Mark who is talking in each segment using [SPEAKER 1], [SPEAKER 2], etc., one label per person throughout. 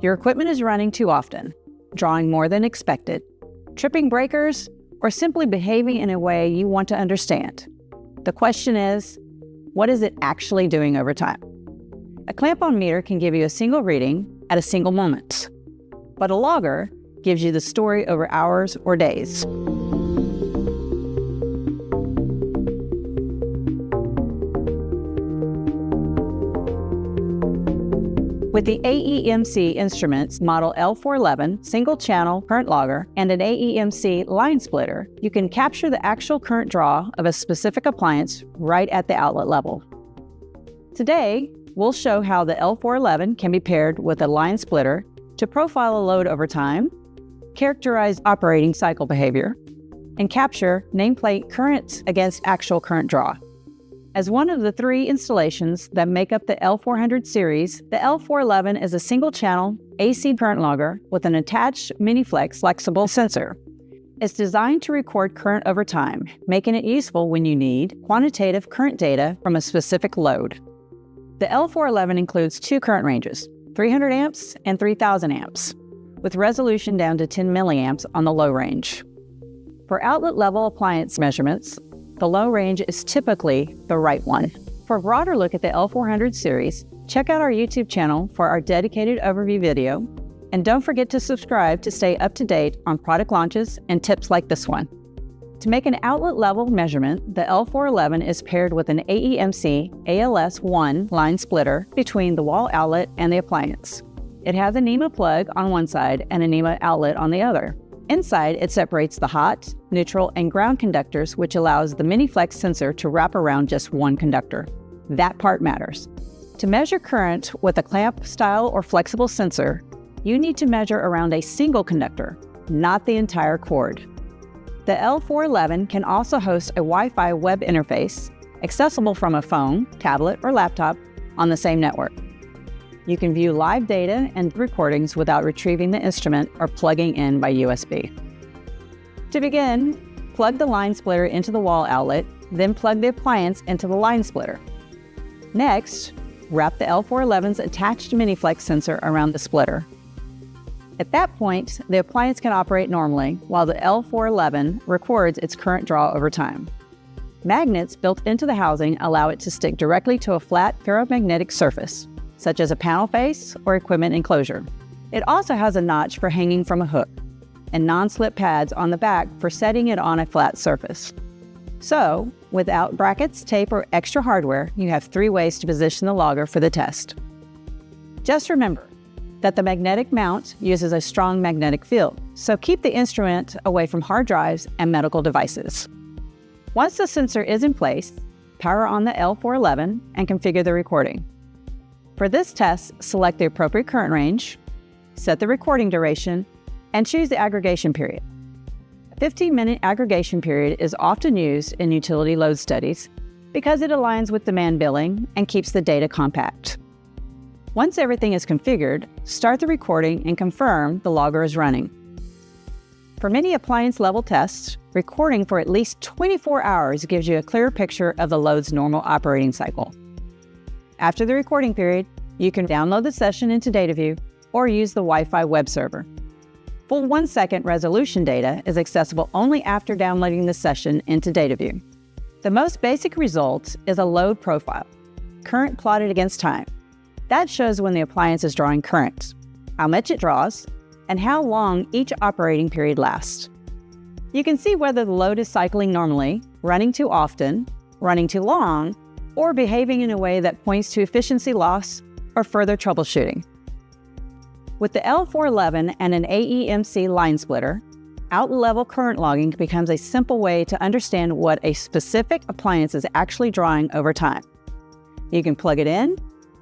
[SPEAKER 1] Your equipment is running too often, drawing more than expected, tripping breakers, or simply behaving in a way you want to understand. The question is, what is it actually doing over time? A clamp-on meter can give you a single reading at a single moment, but a logger gives you the story over hours or days. With the AEMC instruments model L411 single-channel current logger and an AEMC line splitter, you can capture the actual current draw of a specific appliance right at the outlet level. Today, we'll show how the L411 can be paired with a line splitter to profile a load over time, characterize operating cycle behavior, and capture nameplate currents against actual current draw. As one of the 3 installations that make up the L400 series, the L411 is a single-channel AC current logger with an attached MiniFlex flexible sensor. It's designed to record current over time, making it useful when you need quantitative current data from a specific load. The L411 includes 2 current ranges, 300 amps and 3000 amps, with resolution down to 10 milliamps on the low range. For outlet-level appliance measurements, the low range is typically the right one. For a broader look at the L400 series, check out our YouTube channel for our dedicated overview video, and don't forget to subscribe to stay up to date on product launches and tips like this one. To make an outlet-level measurement, the L411 is paired with an AEMC ALS1 line splitter between the wall outlet and the appliance. It has a NEMA plug on one side and a NEMA outlet on the other. Inside, it separates the hot, neutral, and ground conductors, which allows the MiniFlex sensor to wrap around just one conductor. That part matters. To measure current with a clamp-style or flexible sensor, you need to measure around a single conductor, not the entire cord. The L411 can also host a Wi-Fi web interface, accessible from a phone, tablet, or laptop on the same network. You can view live data and recordings without retrieving the instrument or plugging in by USB. To begin, plug the line splitter into the wall outlet, then plug the appliance into the line splitter. Next, wrap the L411's attached MiniFlex sensor around the splitter. At that point, the appliance can operate normally while the L411 records its current draw over time. Magnets built into the housing allow it to stick directly to a flat ferromagnetic surface, such as a panel face or equipment enclosure. It also has a notch for hanging from a hook and non-slip pads on the back for setting it on a flat surface. So, without brackets, tape, or extra hardware, you have 3 ways to position the logger for the test. Just remember that the magnetic mount uses a strong magnetic field, so keep the instrument away from hard drives and medical devices. Once the sensor is in place, power on the L411 and configure the recording. For this test, select the appropriate current range, set the recording duration, and choose the aggregation period. A 15-minute aggregation period is often used in utility load studies because it aligns with demand billing and keeps the data compact. Once everything is configured, start the recording and confirm the logger is running. For many appliance-level tests, recording for at least 24 hours gives you a clear picture of the load's normal operating cycle. After the recording period, you can download the session into DataView or use the Wi-Fi web server. Full 1-second resolution data is accessible only after downloading the session into DataView. The most basic result is a load profile, current plotted against time. That shows when the appliance is drawing current, how much it draws, and how long each operating period lasts. You can see whether the load is cycling normally, running too often, running too long, or behaving in a way that points to efficiency loss or further troubleshooting. With the L411 and an AEMC line splitter, outlet-level current logging becomes a simple way to understand what a specific appliance is actually drawing over time. You can plug it in,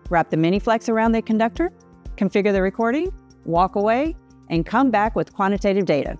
[SPEAKER 1] wrap the MiniFlex around the conductor, configure the recording, walk away, and come back with quantitative data.